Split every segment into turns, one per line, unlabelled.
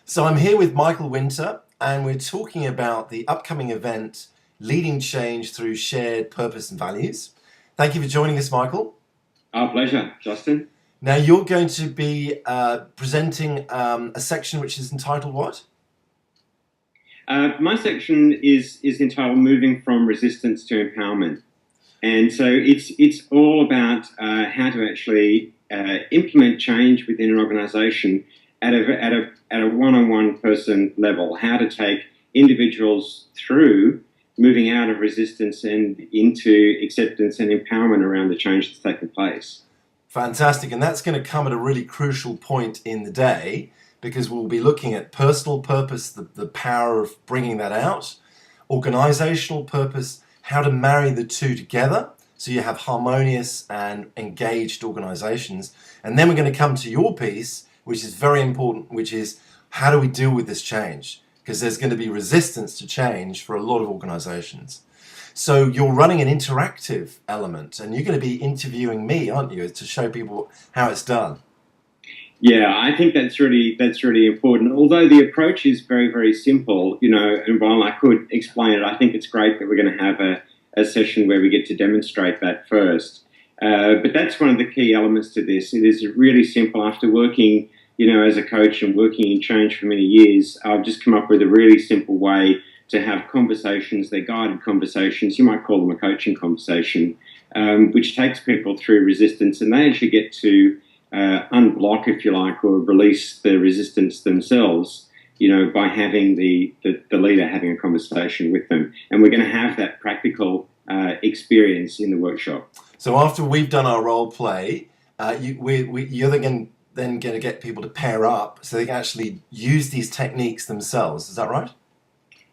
So I'm here with Michael Wynter, and we're talking about the upcoming event, Leading Change Through Shared Purpose and Values. Thank you for joining us, Michael.
Our pleasure, Justin.
Now you're going to be presenting a section which is entitled what?
My section is entitled "Moving from Resistance to Empowerment," and so it's all about how to actually implement change within an organisation at a one-on-one person level. How to take individuals through moving out of resistance and into acceptance and empowerment around the change that's taken place.
Fantastic, and that's going to come at a really crucial point in the day because we'll be looking at personal purpose, the power of bringing that out, organizational purpose, how to marry the two together so you have harmonious and engaged organizations. And then we're going to come to your piece, which is very important, which is how do we deal with this change? Because there's going to be resistance to change for a lot of organizations. So you're running an interactive element, and you're going to be interviewing me, aren't you, to show people how it's done?
Yeah, I think that's really important. Although the approach is very, very simple, and while I could explain it, I think it's great that we're going to have a session where we get to demonstrate that first. But that's one of the key elements to this. It is really simple. After working, as a coach and working in change for many years, I've just come up with a really simple way to have conversations. They're guided conversations. You might call them a coaching conversation, which takes people through resistance, and they actually get to unblock, if you like, or release the resistance themselves, by having the leader having a conversation with them. And we're going to have that practical experience in the workshop.
So after we've done our role play, you're then going to get people to pair up so they can actually use these techniques themselves. Is that right?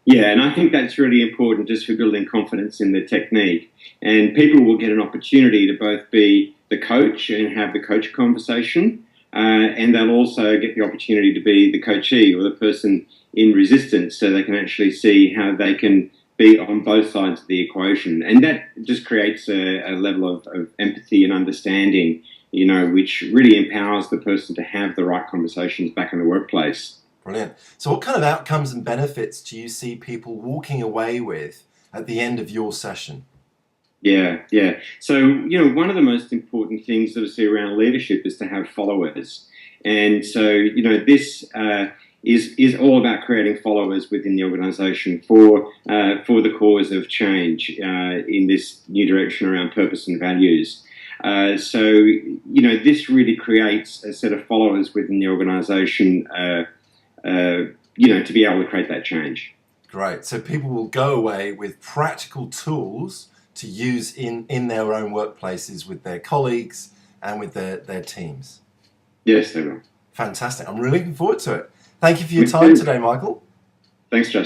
Yeah, and I think that's really important just for building confidence in the technique. And people will get an opportunity to both be the coach and have the coach conversation, and they'll also get the opportunity to be the coachee or the person in resistance, so they can actually see how they can be on both sides of the equation. And that just creates a level of empathy and understanding, which really empowers the person to have the right conversations back in the workplace.
Brilliant. So what kind of outcomes and benefits do you see people walking away with at the end of your session?
Yeah. So, one of the most important things that I see around leadership is to have followers. And so, this is all about creating followers within the organisation for the cause of change in this new direction around purpose and values. So, this really creates a set of followers within the organisation, to be able to create that change.
Great. So people will go away with practical tools to use in their own workplaces with their colleagues and with their teams.
Yes, they will.
Fantastic. I'm really looking forward to it. Thank you for your time today, Michael.
Thanks, Justin.